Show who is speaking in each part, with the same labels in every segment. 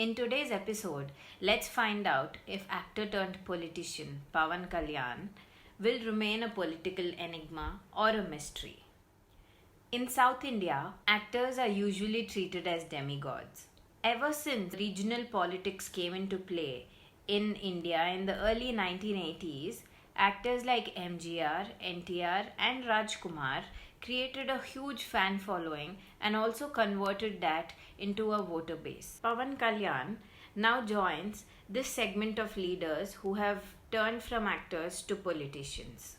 Speaker 1: In today's episode, let's find out if actor turned politician Pawan Kalyan will remain a political enigma or a mystery. In South India, actors are usually treated as demigods. Ever since regional politics came into play in India in the early 1980s, actors like MGR, NTR, and Rajkumar created a huge fan following and also converted that into a voter base. Pawan Kalyan now joins this segment of leaders who have turned from actors to politicians.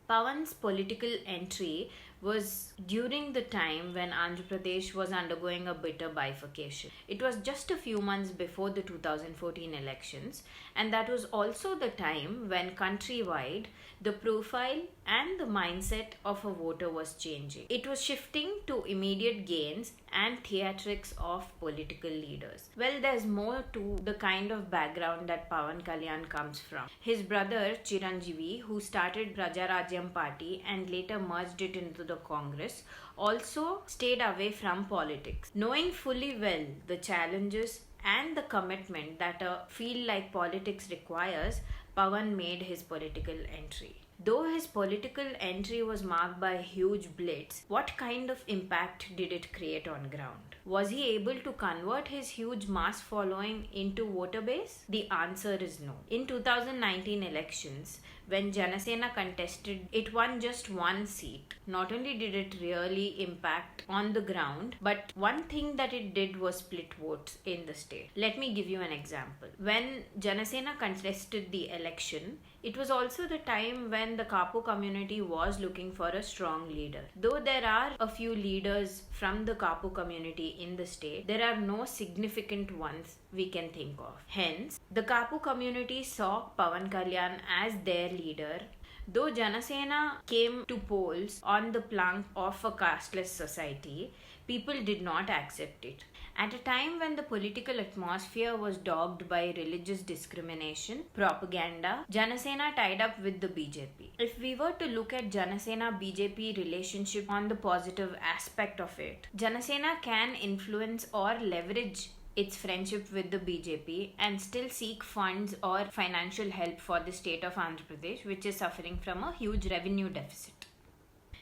Speaker 1: Pawan's political entry was during the time when Andhra Pradesh was undergoing a bitter bifurcation. It was just a few months before the 2014 elections, and that was also the time when countrywide the profile and the mindset of a voter was changing. It was shifting to immediate gains and theatrics of political leaders. Well, there's more to the kind of background that Pawan Kalyan comes from. His brother Chiranjeevi, who started Prajarajyam Party and later merged it into the Congress, also stayed away from politics. Knowing fully well the challenges and the commitment that a field like politics requires, Pawan made his political entry. Though his political entry was marked by a huge blitz, what kind of impact did it create on ground? Was he able to convert his huge mass following into voter base? The answer is no. In 2019 elections, when Jana Sena contested, it won just one seat. Not only did it really impact on the ground, but one thing that it did was split votes in the state. Let me give you an example. When Jana Sena contested the election, it was also the time when the Kapu community was looking for a strong leader. Though there are a few leaders from the Kapu community in the state, there are no significant ones we can think of. Hence, the Kapu community saw Pawan Kalyan as their leader. Though Jana Sena came to polls on the plank of a casteless society, people did not accept it. At a time when the political atmosphere was dogged by religious discrimination, propaganda, Jana Sena tied up with the BJP. If we were to look at Jana Sena BJP relationship on the positive aspect of it, Jana Sena can influence or leverage its friendship with the BJP and still seek funds or financial help for the state of Andhra Pradesh, which is suffering from a huge revenue deficit.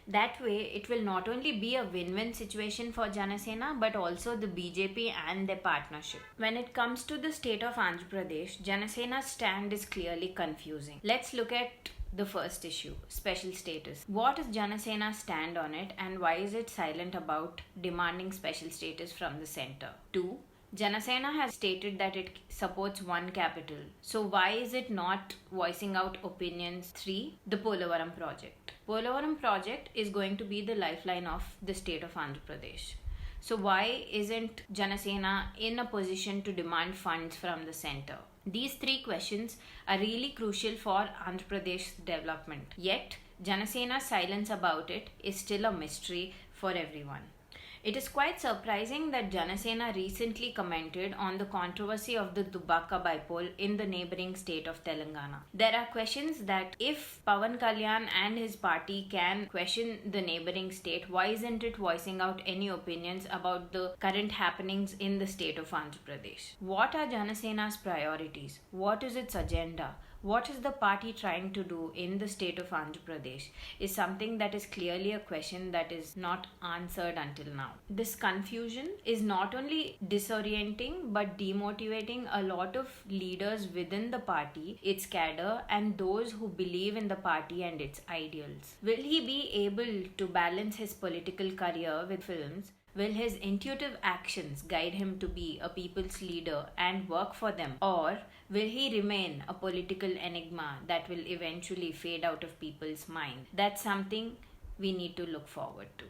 Speaker 1: That way, it will not only be a win-win situation for Jana Sena but also the BJP and their partnership. When it comes to the state of Andhra Pradesh, Jana Sena's stand is clearly confusing. Let's look at the first issue, special status. What is Jana Sena's stand on it and why is it silent about demanding special status from the centre? 2. Jana Sena has stated that it supports one capital. So why is it not voicing out opinions? 3. The Polavaram project. Polavaram project is going to be the lifeline of the state of Andhra Pradesh. So why isn't Jana Sena in a position to demand funds from the centre? These three questions are really crucial for Andhra Pradesh's development. Yet, Jana Sena's silence about it is still a mystery for everyone. It is quite surprising that Jana Sena recently commented on the controversy of the Dubbaka bypoll in the neighbouring state of Telangana. There are questions that if Pawan Kalyan and his party can question the neighbouring state, why isn't it voicing out any opinions about the current happenings in the state of Andhra Pradesh? What are Jana Sena's priorities? What is its agenda? What is the party trying to do in the state of Andhra Pradesh is something that is clearly a question that is not answered until now. This confusion is not only disorienting but demotivating a lot of leaders within the party, its cadre, and those who believe in the party and its ideals. Will he be able to balance his political career with films? Will his intuitive actions guide him to be a people's leader and work for them? Or will he remain a political enigma that will eventually fade out of people's mind? That's something we need to look forward to.